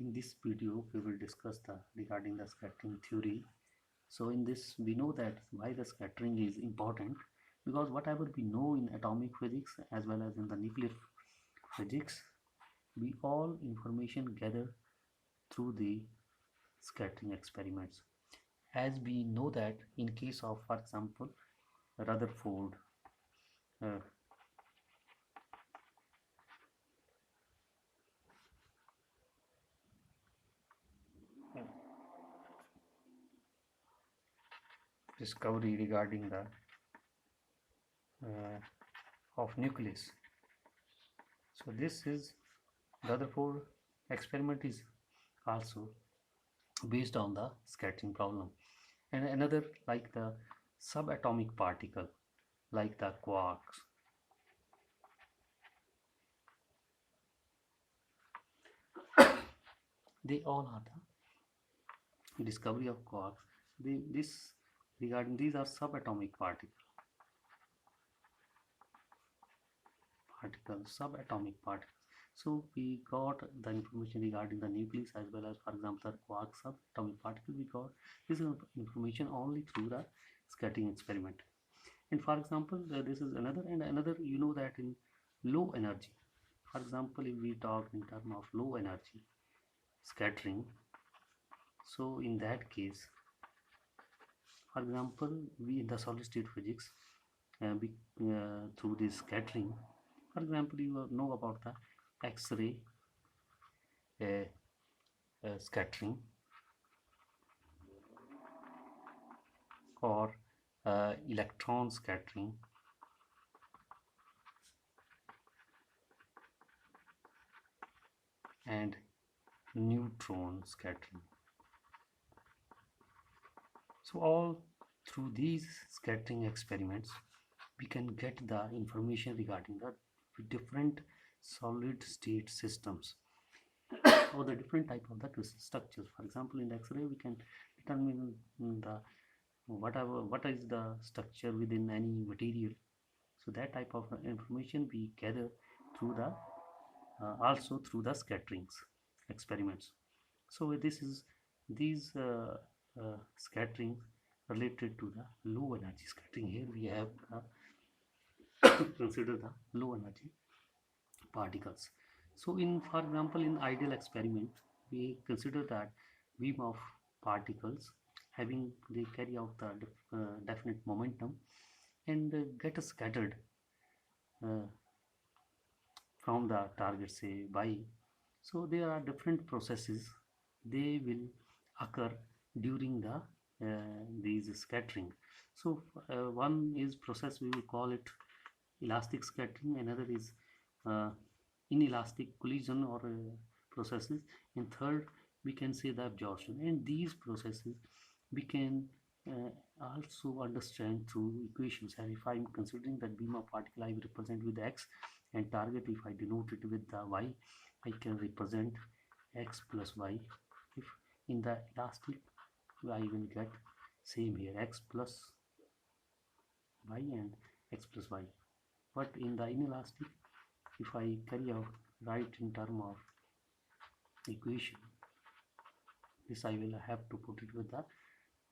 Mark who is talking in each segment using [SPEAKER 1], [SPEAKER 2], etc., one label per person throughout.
[SPEAKER 1] In this video we will discuss regarding the scattering theory. So in this we know that why the scattering is important, because whatever we know in atomic physics as well as in the nuclear physics, we all information gathered through the scattering experiments. As we know that in case of, for example, Rutherford uh, discovery regarding the of nucleus. So this is Rutherford experiment is also based on the scattering problem. And another like the subatomic particle, like the quarks. They all are the discovery of quarks. This regarding these are subatomic subatomic particles. So we got the information regarding the nucleus as well as, for example, the quark subatomic particle. We got this information only through the scattering experiment. And for example, this is another you know that in low energy, for example, if we talk in terms of low energy scattering, so in that case, for example, we in the solid state physics, through this scattering, for example, you know about the X-ray scattering or electron scattering and neutron scattering. So all through these scattering experiments we can get the information regarding the different solid state systems or the different type of the structures. For example, in the X-ray we can determine the what is the structure within any material. So that type of information we gather through the also through the scatterings experiments. So this is these scattering related to the low energy scattering. Here we have consider the low energy particles. So in, for example, in ideal experiment we consider that beam of particles having they carry out the definite momentum and get scattered uh, from the target, say by. So there are different processes they will occur during the these scattering. So one is process we will call it elastic scattering, another is uh, inelastic collision or processes, and third we can say the absorption. And these processes we can also understand through equations. And if I'm considering that beam of particle I will represent with x, and target if I denote it with the y, I can represent x plus y. If in the elastic I will get same here, x plus y and x plus y. But in the inelastic, if I carry out right in term of equation, this I will have to put it with the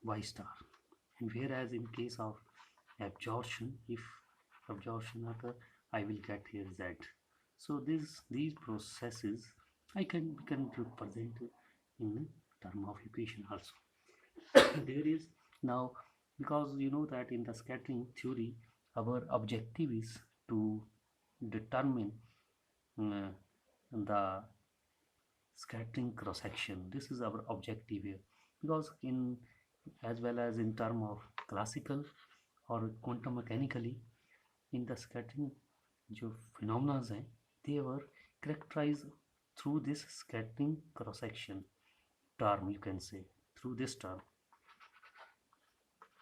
[SPEAKER 1] y star. And whereas in case of absorption, if absorption occur, I will get here z. So these processes we can represent in term of equation also. There is now, because you know that in the scattering theory our objective is to determine the scattering cross section. This is our objective here, because in as well as in term of classical और quantum mechanically, in the scattering जो phenomena हैं they were characterized through this scattering cross section term, you can say through this term.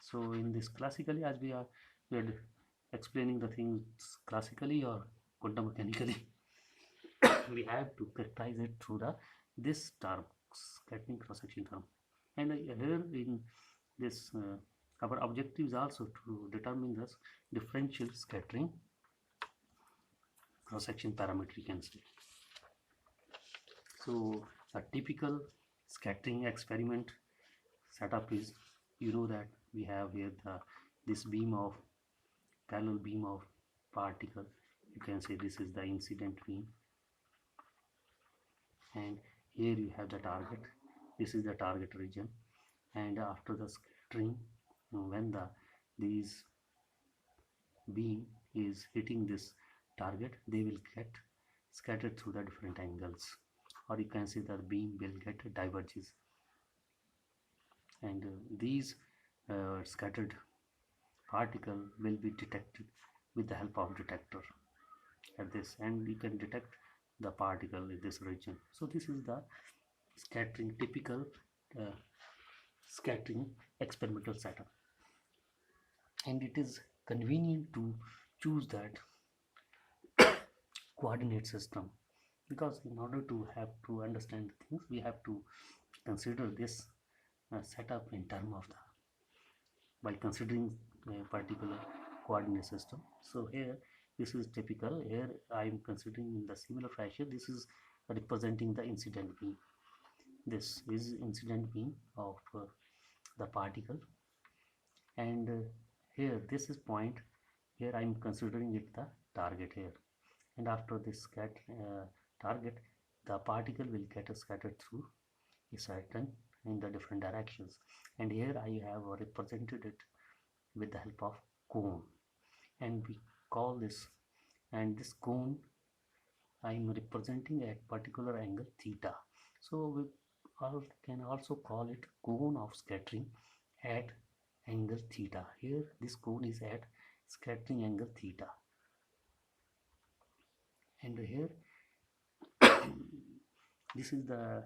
[SPEAKER 1] So in this classically, as we are explaining the things classically or quantum mechanically, we have to characterize it through the this term, scattering cross section term. And here in this our objective is also to determine this differential scattering cross section parameter, you can say. So A typical scattering experiment setup is, you know, that we have here this beam of parallel beam of particle. You can say this is the incident beam, and here you have the target. This is the target region, and after the scattering, when these beam is hitting this target, they will get scattered through the different angles, or you can say that beam will get diverges, and these scattered particle will be detected with the help of detector at this, and you can detect the particle in this region. So this is the scattering typical uh, scattering experimental setup, and it is convenient to choose that coordinate system, because in order to have to understand the things, we have to consider this setup in term of the, by considering a particular coordinate system. So here this is typical. Here I am considering in the similar fashion, this is representing the incident beam. This is incident beam of the particle, and here this is point. Here I am considering it the target here, and after this target, the particle will get scattered through a certain in the different directions, and here I have represented it with the help of cone, and we call this, and this cone I am representing at particular angle theta. So we can also call it cone of scattering at angle theta. Here this cone is at scattering angle theta, and here this is the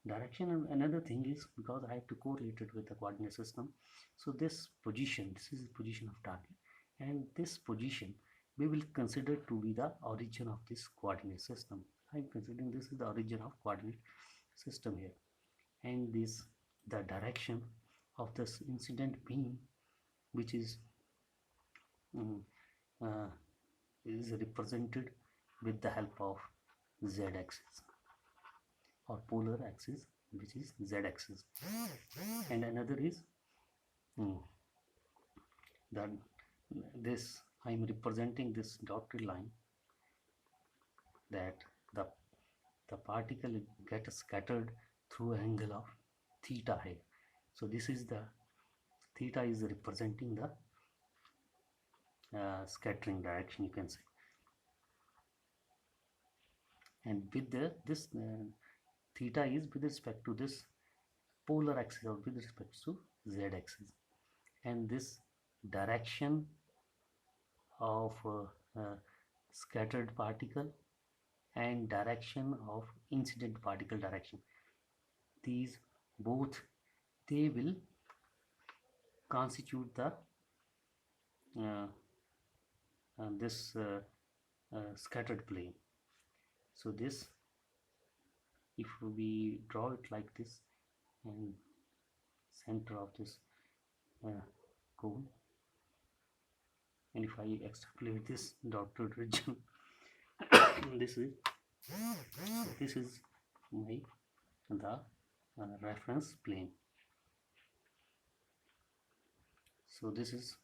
[SPEAKER 1] direction. And another thing is, because I have to correlate it with the coordinate system, so this position, this is the position of target, and this position we will consider to be the origin of this coordinate system. I'm considering this is the origin of coordinate system here, and this the direction of this incident beam, which um, uh, is represented with the help of z-axis or polar axis, which is z-axis, and another is mm, that this I am representing this dotted line, that the the particle gets scattered through angle of theta here. So this is the theta is representing the scattering direction, you can say, and with this theta is with respect to this polar axis or with respect to z axis, and this direction of scattered particle and direction of incident particle direction, these both, they will constitute the uh, this scattered plane. So this, if we draw it like this, and center of this cone, and if I extrapolate this dotted region, this is my the reference plane. So this is,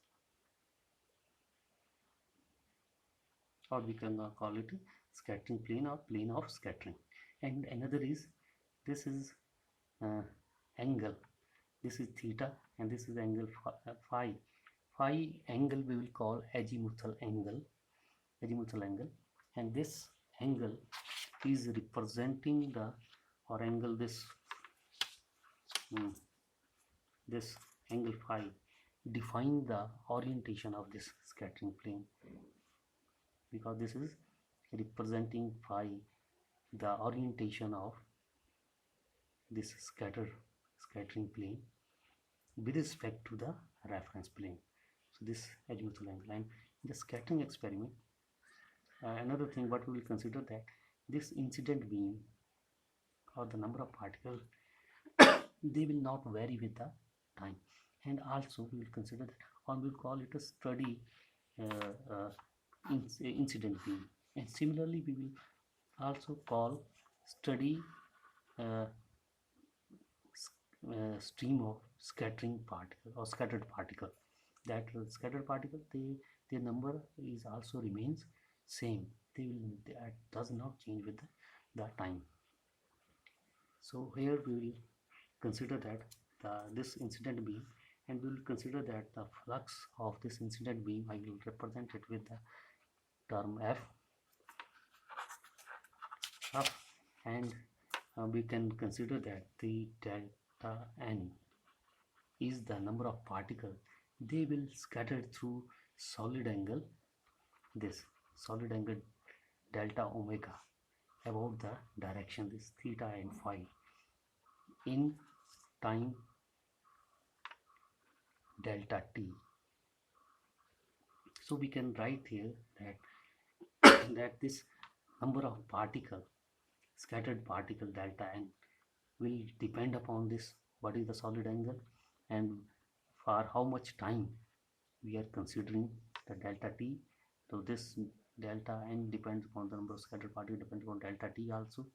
[SPEAKER 1] or we can call it scattering plane or plane of scattering. And another is, this is uh, angle, this is theta, and this is angle phi. Phi angle we will call azimuthal angle, and this angle is representing the, or angle this this angle phi define the orientation of this scattering plane, because this is representing phi, the orientation of this scattering plane with respect to the reference plane. So this azimuthal angle, and in the scattering experiment, another thing what we will consider, that this incident beam or the number of particles, they will not vary with the time, and also we will consider that, or we will call it a steady uh, uh, incident beam, and similarly we will also call steady uh, stream of scattering particle or scattered particle. That scattered particle, their number is also remains same. That does not change with the time. So here we will consider that this incident beam, and we will consider that the flux of this incident beam, I will represent it with the term f, and we can consider that the delta n is the number of particles they will scatter through solid angle, this solid angle delta omega, about the direction, this theta and phi, in time delta t. So we can write here that that this number of particle, scattered particle delta n, will depend upon this, what is the solid angle, and for how much time we are considering the delta t. So this delta n depends upon the number of scattered particles, depends upon delta t also,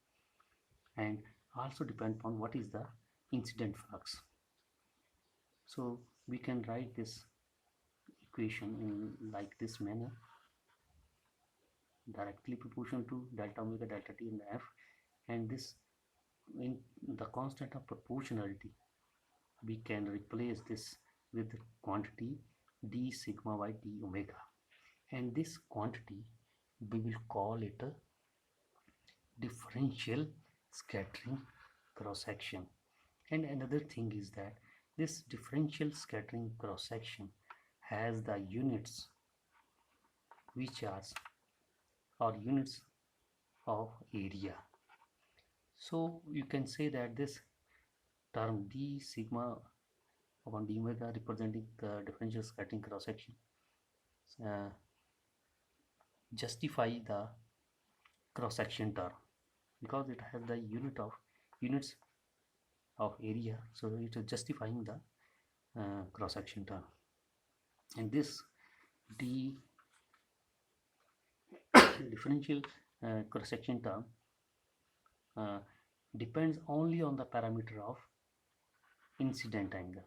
[SPEAKER 1] and also depend upon what is the incident flux. So we can write this equation in like this manner, directly proportional to delta omega delta t in the f, and this, in the constant of proportionality, we can replace this with the quantity d sigma by d omega, and this quantity we will call it a differential scattering cross section. And another thing is that this differential scattering cross section has the units which are units of area. So you can say that this term d sigma upon d omega representing the differential scattering cross section uh, justify the cross section term, because it has the units of area, so it is justifying the cross section term. And this d differential cross section term uh, depends only on the parameter of incident angle,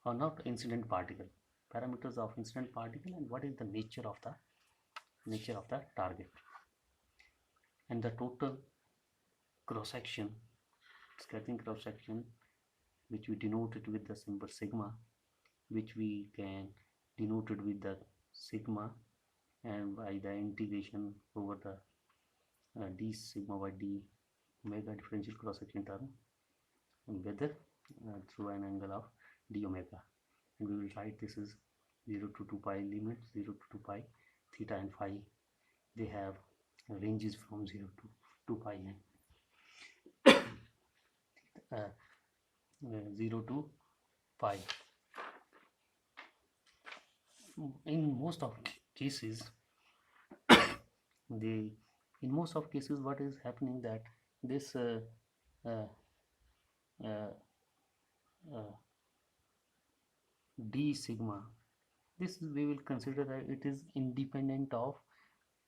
[SPEAKER 1] or not incident particle, parameters of incident particle, and what is the nature of the target. And the total cross section, scattering cross section, which we denoted with the symbol sigma, which we can denote it with the sigma, and by the integration over the d sigma by d omega differential cross section term, and whether through an angle of d omega, and we will write this is 0 to 2 pi, limit 0 to 2 pi, theta and phi, they have ranges from 0 to 2 pi, and 0 to pi. In most of cases, the in most of cases, what is happening that this uh, uh, uh, d sigma, this we will consider that it is independent of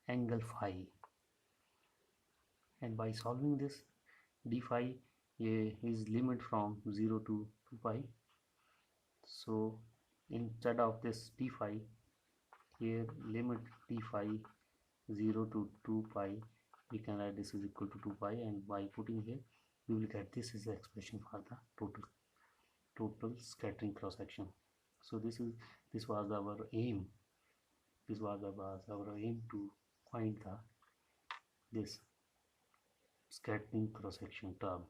[SPEAKER 1] angle phi, and by solving this, d phi is limit from 0 to 2 pi. So instead of this d phi, here limit d phi 0 to 2 pi, we can write this is equal to 2 pi, and by putting here we will get this is the expression for the total scattering cross section. So this was our aim, our aim to find the this scattering cross section term.